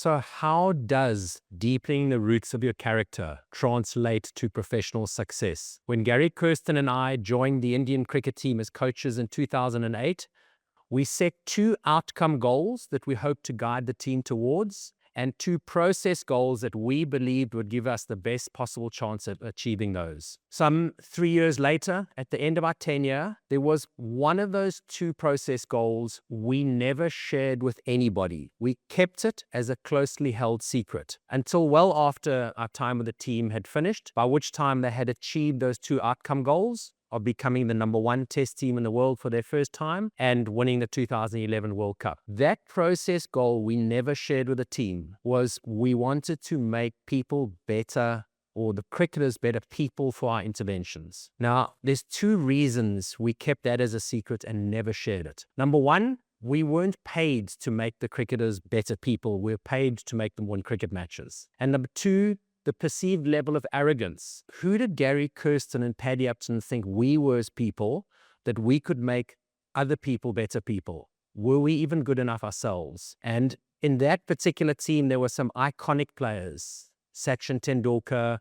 So how does deepening the roots of your character translate to professional success? When Gary Kirsten and I joined the Indian cricket team as coaches in 2008, we set 2 outcome goals that we hoped to guide the team towards, and 2 process goals that we believed would give us the best possible chance of achieving those. Some 3 years later, at the end of our tenure, there was one of those 2 process goals we never shared with anybody. We kept it as a closely held secret until well after our time with the team had finished, by which time they had achieved those 2 outcome goals of becoming the #1 test team in the world for their first time and winning the 2011 World Cup. That process goal we never shared with the team was we wanted to make people better, or the cricketers better people, for our interventions. Now, there's 2 reasons we kept that as a secret and never shared it. Number 1, we weren't paid to make the cricketers better people. We were paid to make them win cricket matches. And number 2, the perceived level of arrogance. Who did Gary Kirsten and Paddy Upton think we were as people that we could make other people better people? Were we even good enough ourselves? And in that particular team, there were some iconic players: Sachin Tendulkar,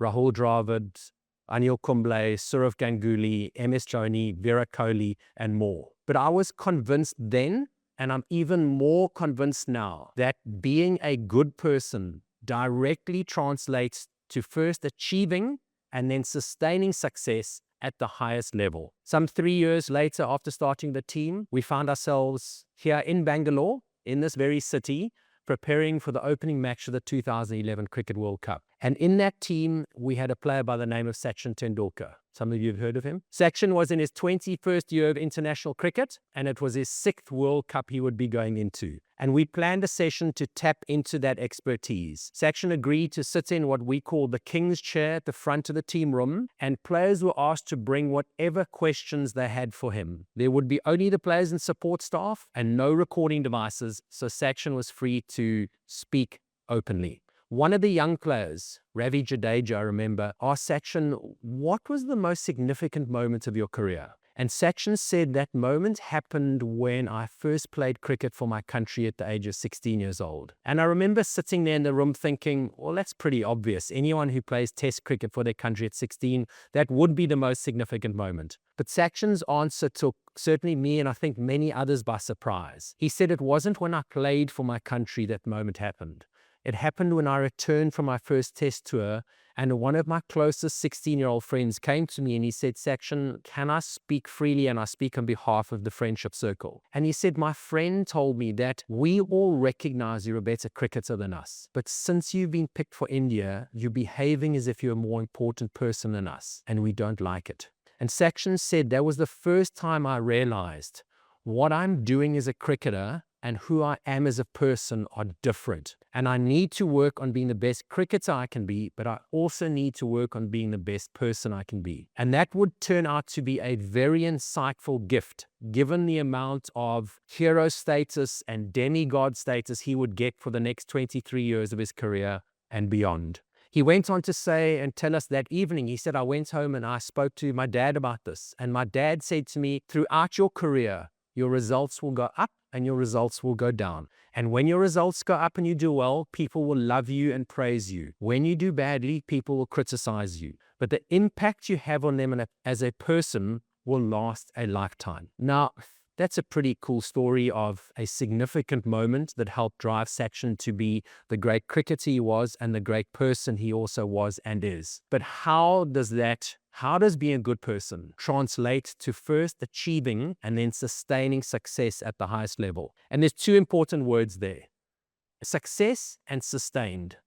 Rahul Dravid, Anil Kumble, Sourav Ganguly, MS Dhoni, Virat Kohli, and more. But I was convinced then, and I'm even more convinced now, that being a good person directly translates to first achieving and then sustaining success at the highest level. Some 3 years later, after starting the team, we found ourselves here in Bangalore, in this very city, preparing for the opening match of the 2011 Cricket World Cup. And in that team, we had a player by the name of Sachin Tendulkar. Some of you have heard of him. Sachin was in his 21st year of international cricket, and it was his 6th World Cup he would be going into. And we planned a session to tap into that expertise. Sachin agreed to sit in what we call the King's Chair at the front of the team room, and players were asked to bring whatever questions they had for him. There would be only the players and support staff and no recording devices, so Sachin was free to speak openly. One of the young players, Ravi Jadeja, I remember, asked Sachin, what was the most significant moment of your career? And Sachin said that moment happened when I first played cricket for my country at the age of 16 years old. And I remember sitting there in the room thinking, well, that's pretty obvious. Anyone who plays test cricket for their country at 16, that would be the most significant moment. But Sachin's answer took certainly me, and I think many others, by surprise. He said it wasn't when I played for my country that moment happened. It happened when I returned from my first test tour, and one of my closest 16-year-old friends came to me and he said, Sachin, can I speak freely? And I speak on behalf of the friendship circle. And he said, my friend told me that we all recognize you're a better cricketer than us, but since you've been picked for India, you're behaving as if you're a more important person than us, and we don't like it. And Sachin said that was the first time I realized what I'm doing as a cricketer and who I am as a person are different. And I need to work on being the best cricketer I can be, but I also need to work on being the best person I can be. And that would turn out to be a very insightful gift, given the amount of hero status and demigod status he would get for the next 23 years of his career and beyond. He went on to say and tell us that evening, he said, I went home and I spoke to my dad about this. And my dad said to me, throughout your career, your results will go up and your results will go down. And when your results go up and you do well, people will love you and praise you. When you do badly, people will criticize you. But the impact you have on them as a person will last a lifetime. Now, that's a pretty cool story of a significant moment that helped drive Sachin to be the great cricketer he was and the great person he also was and is. But how does being a good person translate to first achieving and then sustaining success at the highest level? And there's 2 important words there: success and sustained.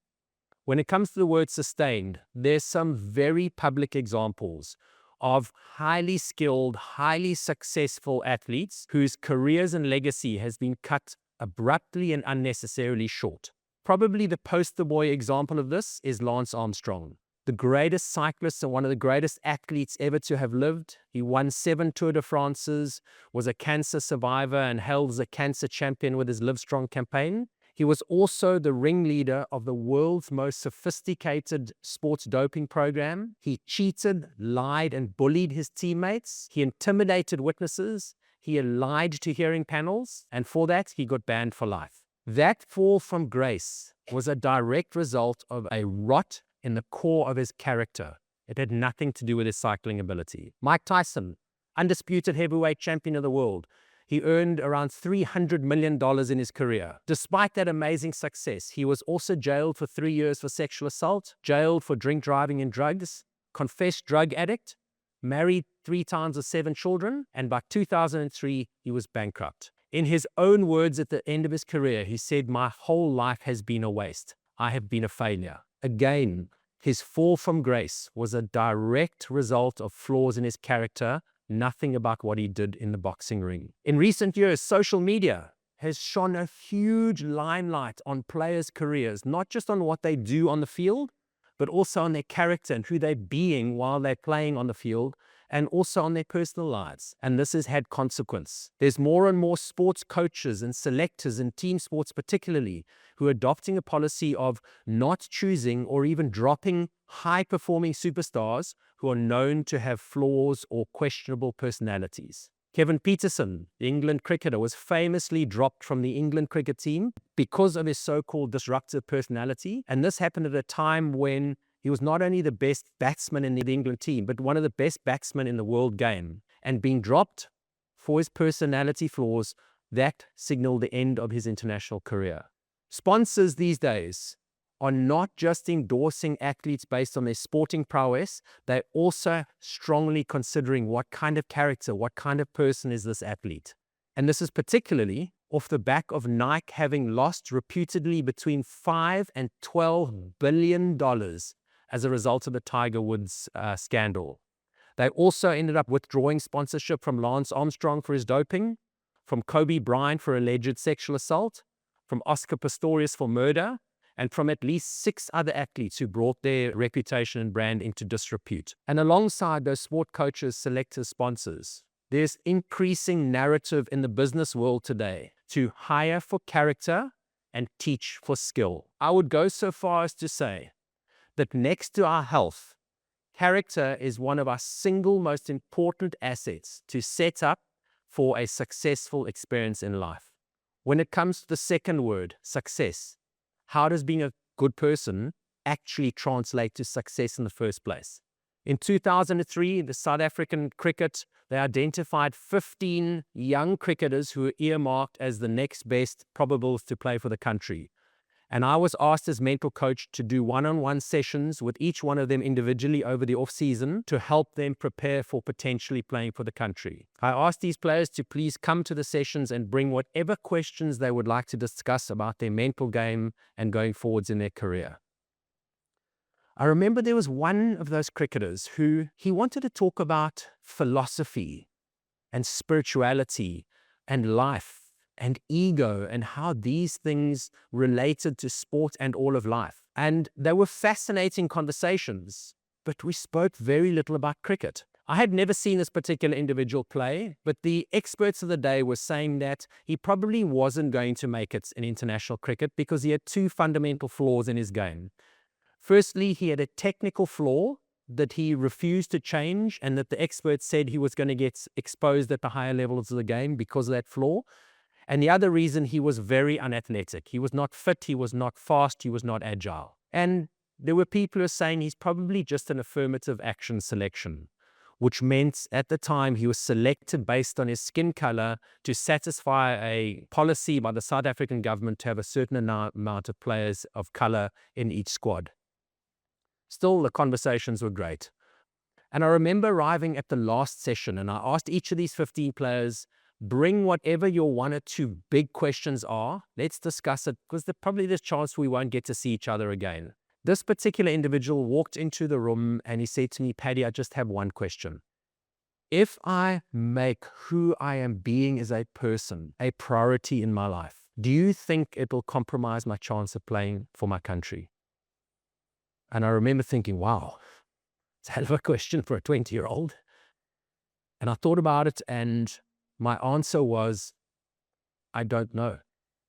When it comes to the word sustained, there's some very public examples of highly skilled, highly successful athletes whose careers and legacy has been cut abruptly and unnecessarily short. Probably the poster boy example of this is Lance Armstrong, the greatest cyclist and one of the greatest athletes ever to have lived. He won 7 Tour de France's, was a cancer survivor and hailed as a cancer champion with his Live Strong campaign. He was also the ringleader of the world's most sophisticated sports doping program. He cheated, lied, and bullied his teammates. He intimidated witnesses. He lied to hearing panels, and for that, he got banned for life. That fall from grace was a direct result of a rot in the core of his character. It had nothing to do with his cycling ability. Mike Tyson, undisputed heavyweight champion of the world. He earned around $300 million in his career. Despite that amazing success, he was also jailed for 3 years for sexual assault, jailed for drink driving and drugs, confessed drug addict, married 3 times with 7 children, and by 2003, he was bankrupt. In his own words at the end of his career, he said, "My whole life has been a waste. I have been a failure." Again, his fall from grace was a direct result of flaws in his character, nothing about what he did in the boxing ring. In recent years, social media has shone a huge limelight on players' careers, not just on what they do on the field, but also on their character and who they're being while they're playing on the field, and also on their personal lives. And this has had consequence. There's more and more sports coaches and selectors in team sports particularly who are adopting a policy of not choosing or even dropping high-performing superstars who are known to have flaws or questionable personalities. Kevin Peterson, the England cricketer, was famously dropped from the England cricket team because of his so-called disruptive personality. And this happened at a time when he was not only the best batsman in the England team, but one of the best batsmen in the world game. And being dropped for his personality flaws, that signaled the end of his international career. Sponsors these days are not just endorsing athletes based on their sporting prowess, they're also strongly considering what kind of character, what kind of person is this athlete. And this is particularly off the back of Nike having lost reputedly between $5 and $12 billion as a result of the Tiger Woods scandal. They also ended up withdrawing sponsorship from Lance Armstrong for his doping, from Kobe Bryant for alleged sexual assault, from Oscar Pistorius for murder, and from at least 6 other athletes who brought their reputation and brand into disrepute. And alongside those sport coaches, selectors, sponsors, there's increasing narrative in the business world today to hire for character and teach for skill. I would go so far as to say that next to our health, character is one of our single most important assets to set up for a successful experience in life. When it comes to the second word, success, how does being a good person actually translate to success in the first place? In 2003, the South African cricket, they identified 15 young cricketers who were earmarked as the next best probables to play for the country. And I was asked as mental coach to do one-on-one sessions with each one of them individually over the off-season to help them prepare for potentially playing for the country. I asked these players to please come to the sessions and bring whatever questions they would like to discuss about their mental game and going forwards in their career. I remember there was one of those cricketers who he wanted to talk about philosophy and spirituality and life and ego and how these things related to sport and all of life. And they were fascinating conversations, but we spoke very little about cricket. I had never seen this particular individual play, but the experts of the day were saying that he probably wasn't going to make it in international cricket because he had 2 fundamental flaws in his game. Firstly, he had a technical flaw that he refused to change and that the experts said he was going to get exposed at the higher levels of the game because of that flaw. And the other reason, he was very unathletic. He was not fit, he was not fast, he was not agile. And there were people who were saying he's probably just an affirmative action selection, which meant at the time he was selected based on his skin color to satisfy a policy by the South African government to have a certain amount of players of color in each squad. Still, the conversations were great. And I remember arriving at the last session and I asked each of these 15 players, bring whatever your 1 or 2 big questions are. Let's discuss it because there's a chance we won't get to see each other again. This particular individual walked into the room and he said to me, "Paddy, I just have one question. If I make who I am being as a person a priority in my life, do you think it will compromise my chance of playing for my country?" And I remember thinking, wow, it's a hell of a question for a 20-year-old. And I thought about it and my answer was, I don't know.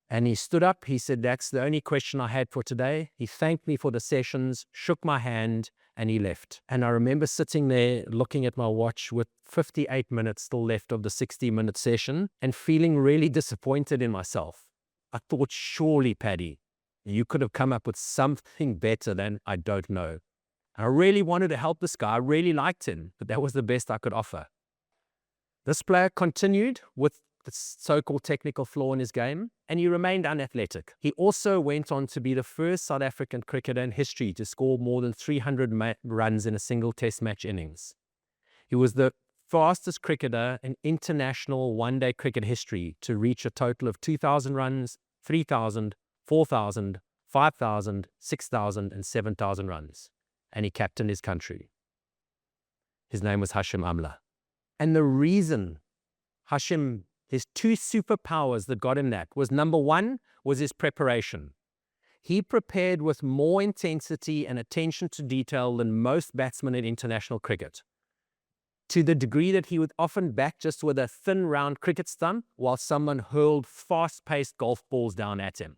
And he stood up, he said, "That's the only question I had for today." He thanked me for the sessions, shook my hand, and he left. And I remember sitting there looking at my watch with 58 minutes still left of the 60-minute session and feeling really disappointed in myself. I thought, surely, Paddy, you could have come up with something better than I don't know. I really wanted to help this guy. I really liked him, but that was the best I could offer. This player continued with the so-called technical flaw in his game, and he remained unathletic. He also went on to be the first South African cricketer in history to score more than 300 runs in a single test match innings. He was the fastest cricketer in international one-day cricket history to reach a total of 2,000 runs, 3,000, 4,000, 5,000, 6,000, and 7,000 runs. And he captained his country. His name was Hashim Amla. And the reason Hashim, his two superpowers that got him that was, number one, was his preparation. He prepared with more intensity and attention to detail than most batsmen in international cricket, to the degree that he would often bat just with a thin, round cricket stump while someone hurled fast-paced golf balls down at him.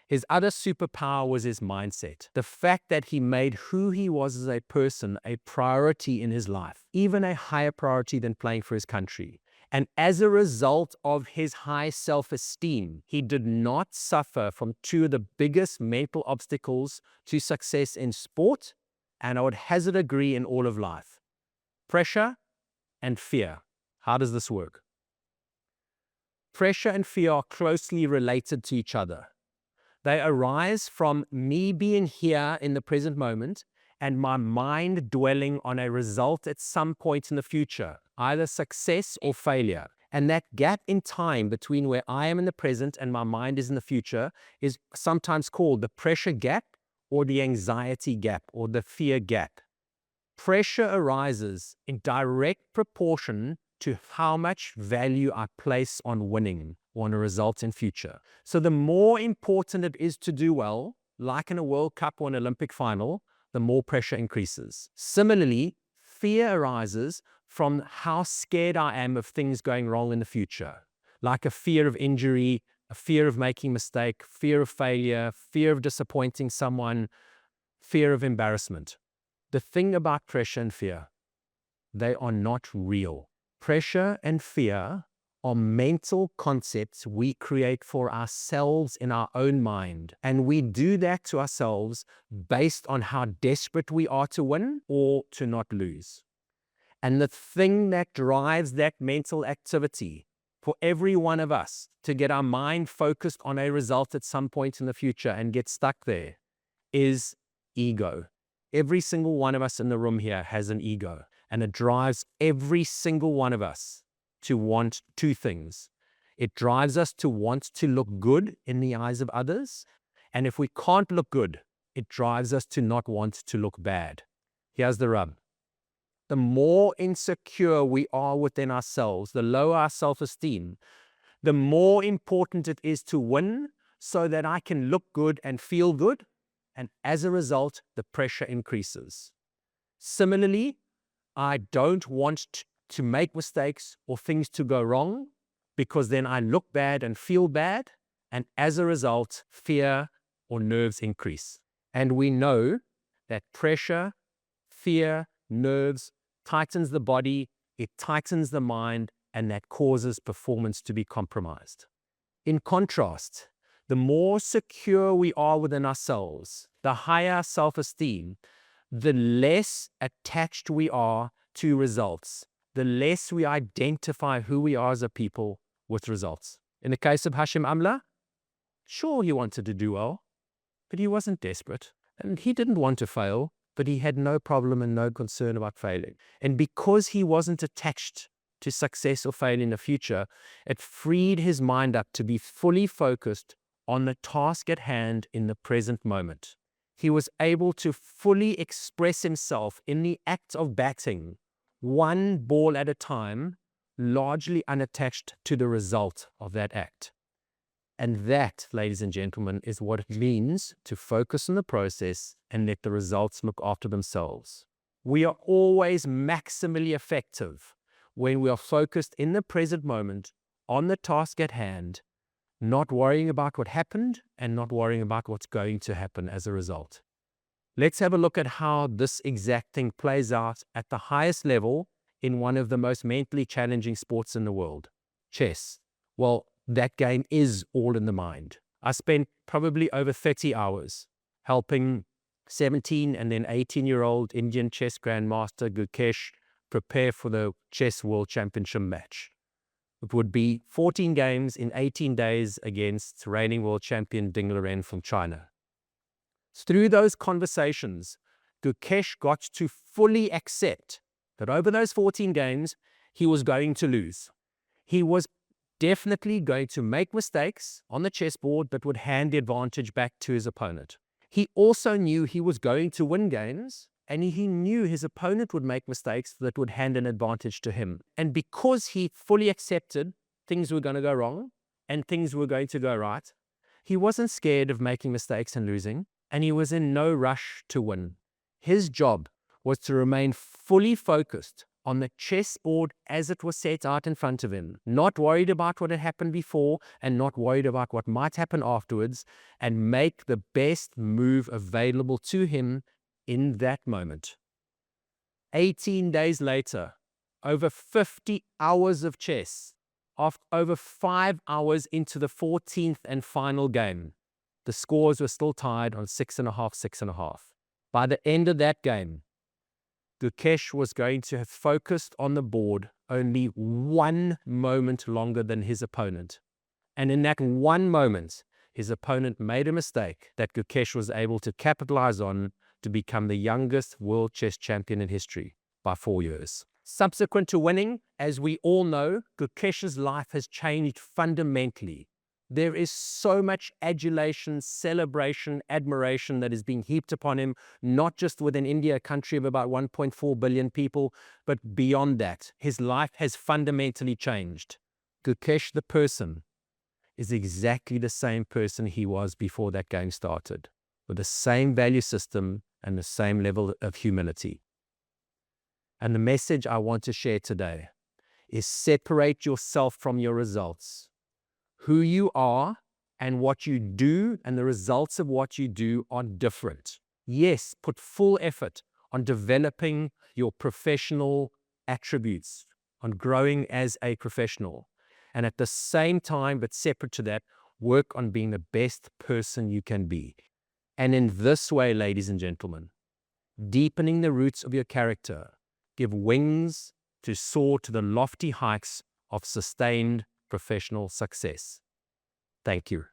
His other superpower was his mindset. The fact that he made who he was as a person a priority in his life, even a higher priority than playing for his country. And as a result of his high self-esteem, he did not suffer from two of the biggest mental obstacles to success in sport, and I would hazard agree in all of life: pressure and fear. How does this work? Pressure and fear are closely related to each other. They arise from me being here in the present moment and my mind dwelling on a result at some point in the future, either success or failure. And that gap in time between where I am in the present and my mind is in the future is sometimes called the pressure gap or the anxiety gap or the fear gap. Pressure arises in direct proportion to how much value I place on winning or on a result in future. So the more important it is to do well, like in a World Cup or an Olympic final, the more pressure increases. Similarly, fear arises from how scared I am of things going wrong in the future, like a fear of injury, a fear of making a mistake, fear of failure, fear of disappointing someone, fear of embarrassment. The thing about pressure and fear, they are not real. Pressure and fear are mental concepts we create for ourselves in our own mind. And we do that to ourselves based on how desperate we are to win or to not lose. And the thing that drives that mental activity for every one of us to get our mind focused on a result at some point in the future and get stuck there is ego. Every single one of us in the room here has an ego, and it drives every single one of us to want two things. It drives us to want to look good in the eyes of others, and if we can't look good, it drives us to not want to look bad. Here's the rub. The more insecure we are within ourselves, the lower our self-esteem, the more important it is to win so that I can look good and feel good, and as a result, the pressure increases. Similarly, I don't want to make mistakes or things to go wrong because then I look bad and feel bad, and as a result, fear or nerves increase. And we know that pressure, fear, nerves tightens the body, it tightens the mind, and that causes performance to be compromised. In contrast, the more secure we are within ourselves, the higher self-esteem, the less attached we are to results, the less we identify who we are as a people with results. In the case of Hashim Amla, sure, he wanted to do well, but he wasn't desperate. And he didn't want to fail, but he had no problem and no concern about failing. And because he wasn't attached to success or failure in the future, it freed his mind up to be fully focused on the task at hand in the present moment. He was able to fully express himself in the act of batting, one ball at a time, largely unattached to the result of that act. And that, ladies and gentlemen, is what it means to focus on the process and let the results look after themselves. We are always maximally effective when we are focused in the present moment on the task at hand, not worrying about what happened and not worrying about what's going to happen as a result. Let's have a look at how this exact thing plays out at the highest level in one of the most mentally challenging sports in the world, chess. Well, that game is all in the mind. I spent probably over 30 hours helping 17 and then 18-year-old Indian chess grandmaster Gukesh prepare for the Chess World Championship match. It would be 14 games in 18 days against reigning world champion Ding Liren from China. Through those conversations, Gukesh got to fully accept that over those 14 games, he was going to lose. He was definitely going to make mistakes on the chessboard that would hand the advantage back to his opponent. He also knew he was going to win games, and he knew his opponent would make mistakes that would hand an advantage to him. And because he fully accepted things were going to go wrong and things were going to go right, he wasn't scared of making mistakes and losing, and he was in no rush to win. His job was to remain fully focused on the chessboard as it was set out in front of him, not worried about what had happened before and not worried about what might happen afterwards, and make the best move available to him in that moment. 18 days later, over 50 hours of chess, over 5 hours into the 14th and final game, the scores were still tied on 6.5, 6.5. By the end of that game, Gukesh was going to have focused on the board only 1 moment longer than his opponent. And in that 1 moment, his opponent made a mistake that Gukesh was able to capitalize on to become the youngest world chess champion in history by 4 years. Subsequent to winning, as we all know, Gukesh's life has changed fundamentally. There is so much adulation, celebration, admiration that is being heaped upon him, not just within India, a country of about 1.4 billion people, but beyond that. His life has fundamentally changed. Gukesh, the person, is exactly the same person he was before that game started, with the same value system and the same level of humility. And the message I want to share today is separate yourself from your results. Who you are and what you do and the results of what you do are different. Yes, put full effort on developing your professional attributes, on growing as a professional. And at the same time, but separate to that, work on being the best person you can be. And in this way, ladies and gentlemen, deepening the roots of your character, give wings to soar to the lofty heights of sustained professional success. Thank you.